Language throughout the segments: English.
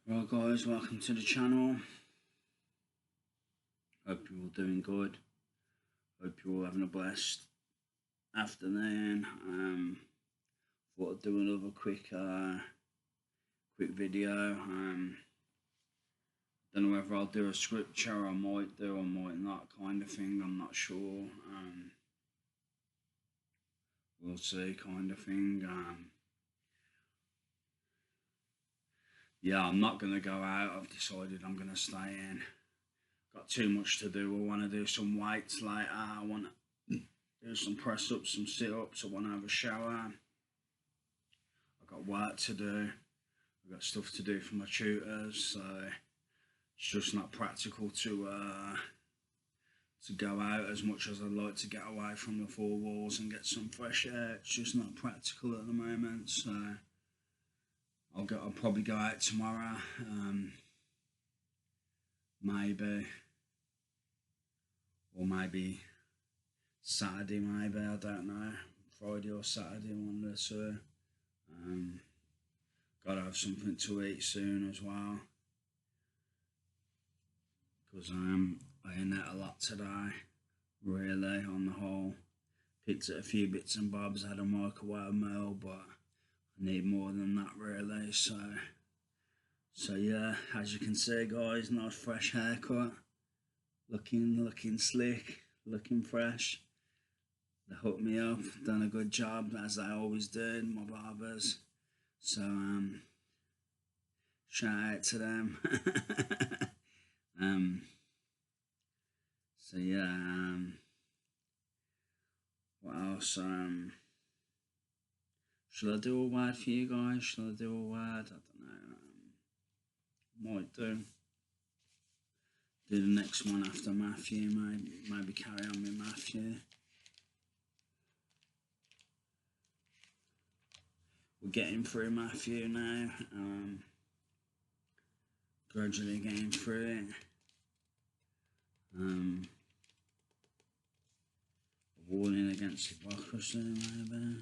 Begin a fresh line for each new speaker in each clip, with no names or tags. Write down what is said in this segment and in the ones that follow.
Right guys, welcome to the channel. Hope you're all doing good. Hope you're all having a blessed afternoon. Thought I'd do another quick video. Don't know whether I'll do a scripture, I might do, I might not, kind of thing, I'm not sure. We'll see, kind of thing. Yeah, I'm not going to go out. I've decided I'm going to stay in. Got too much to do. I want to do some weights later. I want to do some press-ups, some sit-ups. I want to have a shower. I've got work to do. I've got stuff to do for my tutors, so it's just not practical to go out as much as I'd like to get away from the four walls and get some fresh air. It's just not practical at the moment, so I'll probably go out tomorrow, maybe, or maybe Saturday, maybe, I don't know, Friday or Saturday, one of the two. Gotta have something to eat soon as well, because I ate a lot today, really, on the whole. Picked at a few bits and bobs, had a microwave meal, but I need more than that, really. So yeah, as you can see guys, nice fresh haircut, looking slick, looking fresh. They hooked me up, done a good job, as they always do, my barbers. So shout out to them. So yeah, what else? Should I do a word for you guys? Should I do a word? I don't know. Might do. Do the next one after Matthew, maybe carry on with Matthew. We're getting through Matthew now. Gradually getting through it. A warning against hypocrisy, maybe.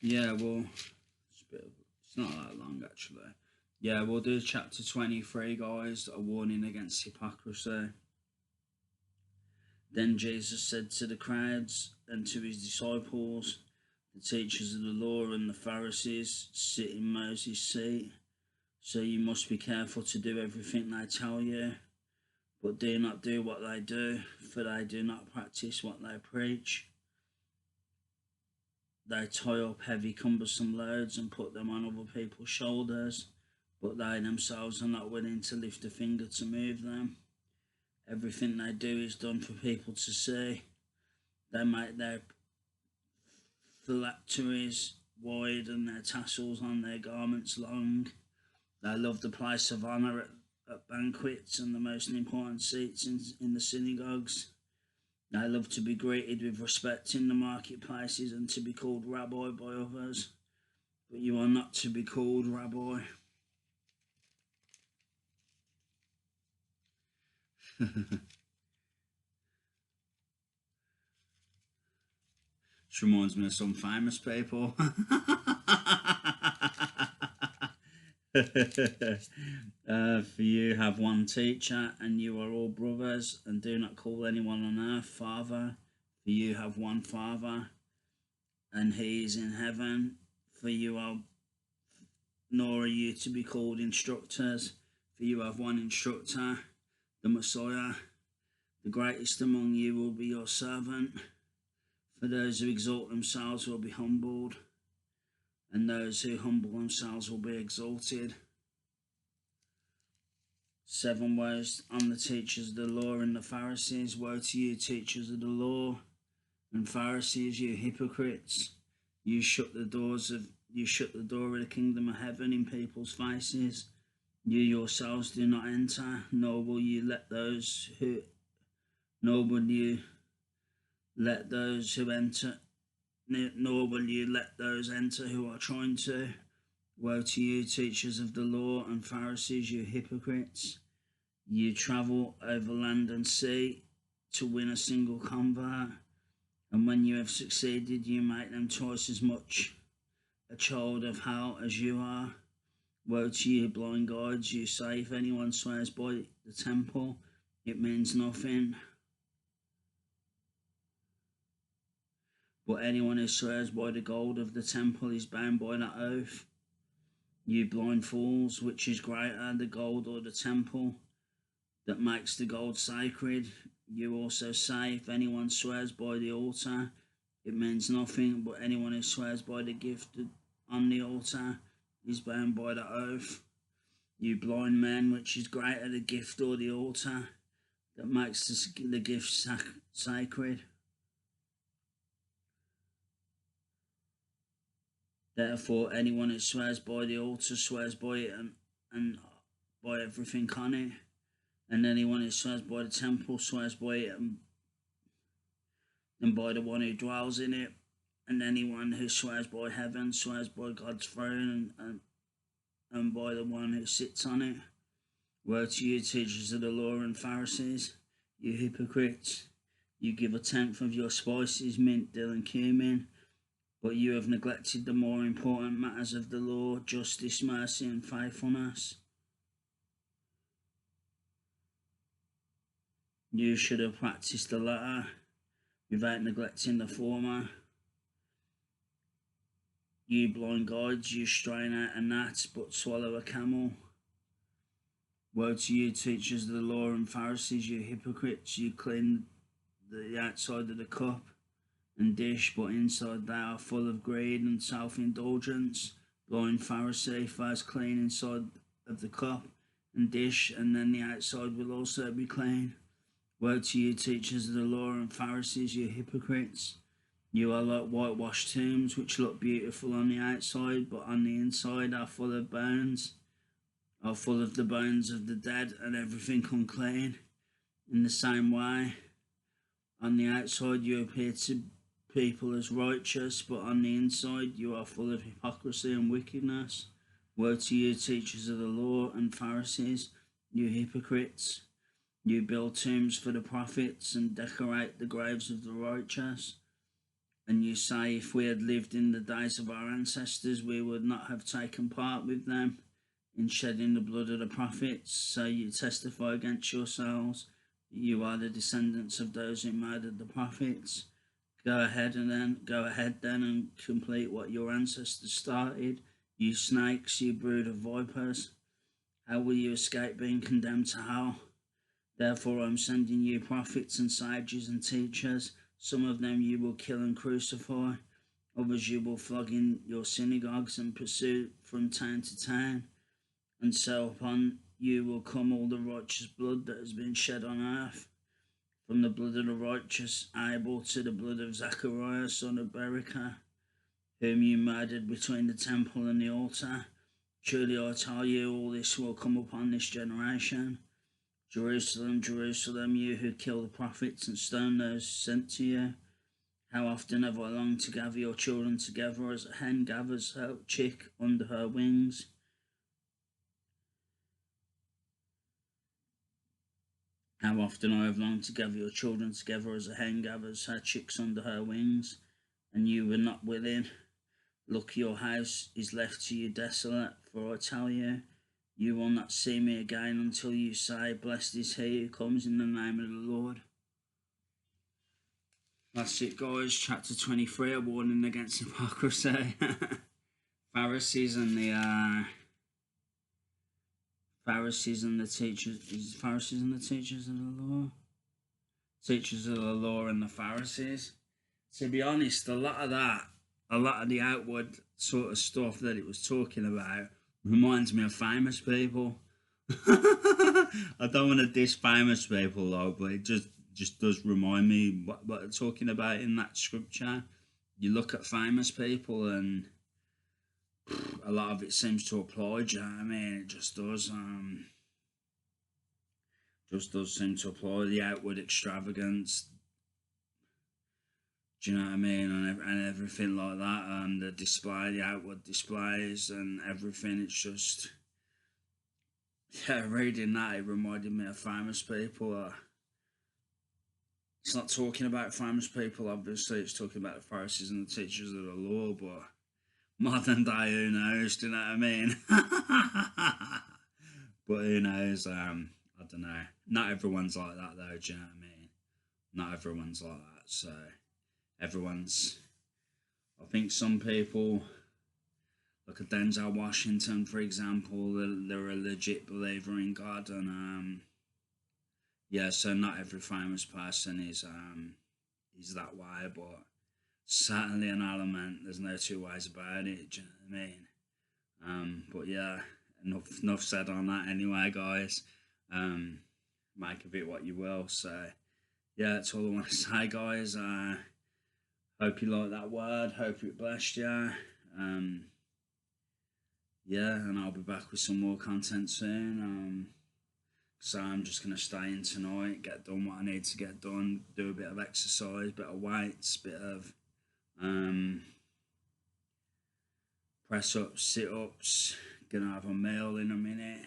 Yeah, well, it's not that long actually. Yeah, we'll do chapter 23, guys, a warning against hypocrisy. Then Jesus said to the crowds and to his disciples, the teachers of the law and the Pharisees sit in Moses' seat, so you must be careful to do everything they tell you, but do not do what they do, for they do not practice what they preach. They tie up heavy, cumbersome loads and put them on other people's shoulders, but they themselves are not willing to lift a finger to move them. Everything they do is done for people to see. They make their phylacteries wide and their tassels on their garments long. They love the place of honour at banquets and the most important seats in the synagogues. They love to be greeted with respect in the marketplaces and to be called rabbi by others, but you are not to be called rabbi. This reminds me of some famous people. For you have one teacher, and you are all brothers, and do not call anyone on earth Father, for you have one Father, and he is in heaven. For you are, nor are you to be called instructors, for you have one instructor, the Messiah. The greatest among you will be your servant. For those who exalt themselves will be humbled, and those who humble themselves will be exalted. 7 woes on the teachers of the law and the Pharisees. Woe to you, teachers of the law and Pharisees, you hypocrites! You shut the door of the kingdom of heaven in people's faces. You yourselves do not enter, nor will you let those who enter who are trying to. Woe to you, teachers of the law and Pharisees, you hypocrites! You travel over land and sea to win a single convert, and when you have succeeded, you make them twice as much a child of hell as you are. Woe to you, blind guides, you say, if anyone swears by the temple, it means nothing. But anyone who swears by the gold of the temple is bound by that oath. You blind fools, which is greater, the gold or the temple that makes the gold sacred? You also say, if anyone swears by the altar, it means nothing, but anyone who swears by the gift on the altar is bound by the oath. You blind men, which is greater, the gift or the altar that makes the gift sacred? Therefore, anyone who swears by the altar swears by it and by everything on it. And anyone who swears by the temple swears by it and by the one who dwells in it. And anyone who swears by heaven swears by God's throne and by the one who sits on it. Woe to you, teachers of the law and Pharisees, you hypocrites! You give a tenth of your spices, mint, dill, and cumin, but you have neglected the more important matters of the law, justice, mercy, and faithfulness. You should have practiced the latter without neglecting the former. You blind guides, you strain out a gnat but swallow a camel. Woe to you, teachers of the law and Pharisees, you hypocrites! You clean the outside of the cup and dish, but inside they are full of greed and self-indulgence. Blind Pharisee, first clean inside of the cup and dish, and then the outside will also be clean. Woe to you, teachers of the law and Pharisees, you hypocrites! You are like whitewashed tombs, which look beautiful on the outside, but on the inside are full of the bones of the dead and everything unclean. In the same way, on the outside you appear to people as righteous, but on the inside you are full of hypocrisy and wickedness. Woe to you, teachers of the law and Pharisees, you hypocrites! You build tombs for the prophets and decorate the graves of the righteous. And you say, if we had lived in the days of our ancestors, we would not have taken part with them in shedding the blood of the prophets. So you testify against yourselves that you are the descendants of those who murdered the prophets. Go ahead then and complete what your ancestors started. You snakes, you brood of vipers. How will you escape being condemned to hell? Therefore I am sending you prophets and sages and teachers. Some of them you will kill and crucify. Others you will flog in your synagogues and pursue from town to town. And so upon you will come all the righteous blood that has been shed on earth, from the blood of the righteous Abel to the blood of Zachariah, son of Berechiah, whom you murdered between the temple and the altar. Truly I tell you, all this will come upon this generation. Jerusalem, Jerusalem, you who kill the prophets and stone those sent to you. How often have I longed to gather your children together as a hen gathers her chick under her wings. How often I have longed to gather your children together as a hen gathers her chicks under her wings, and you were not willing. Look, your house is left to you desolate, for I tell you, you will not see me again until you say, blessed is he who comes in the name of the Lord. That's it, guys. Chapter 23, a warning against hypocrisy. Pharisees and the teachers. Pharisees and the teachers of the law. Teachers of the law and the Pharisees. To be honest, a lot of the outward sort of stuff that it was talking about reminds me of famous people. I don't want to diss famous people though, but it just does remind me what they're talking about in that scripture. You look at famous people and a lot of it seems to apply. Do you know what I mean? It just does seem to apply. The outward extravagance, do you know what I mean, and everything like that, and the outward displays and everything. It's just, yeah, reading that, it reminded me of famous people. It's not talking about famous people, obviously, it's talking about the Pharisees and the teachers of the law, but Modern day, who knows? Do you know what I mean? But who knows? I don't know. Not everyone's like that, though. Do you know what I mean? Not everyone's like that. So everyone's. I think some people, look at Denzel Washington, for example. They're a legit believer in God, and yeah. So not every famous person is that way, but certainly an element. There's no two ways about it. Do you know what I mean? But yeah, enough said on that anyway, guys. Um, make of it what you will. So yeah, that's all I want to say, guys. Hope you like that word. Hope it blessed you. Um, yeah, and I'll be back with some more content soon. So I'm just gonna stay in tonight, get done what I need to get done, do a bit of exercise, bit of weights, bit of um, press ups, sit ups. Gonna have a meal in a minute.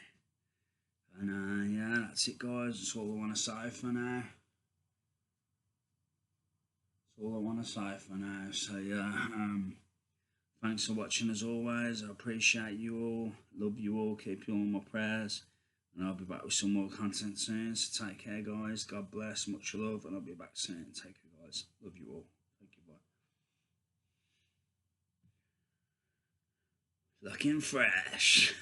And yeah, that's it, guys. That's all I want to say for now. That's all I want to say for now. So yeah, thanks for watching as always. I appreciate you all. Love you all. Keep you all in my prayers. And I'll be back with some more content soon. So take care, guys. God bless. Much love. And I'll be back soon. Take care, guys. Love you all. Thank you. Bye. Looking fresh.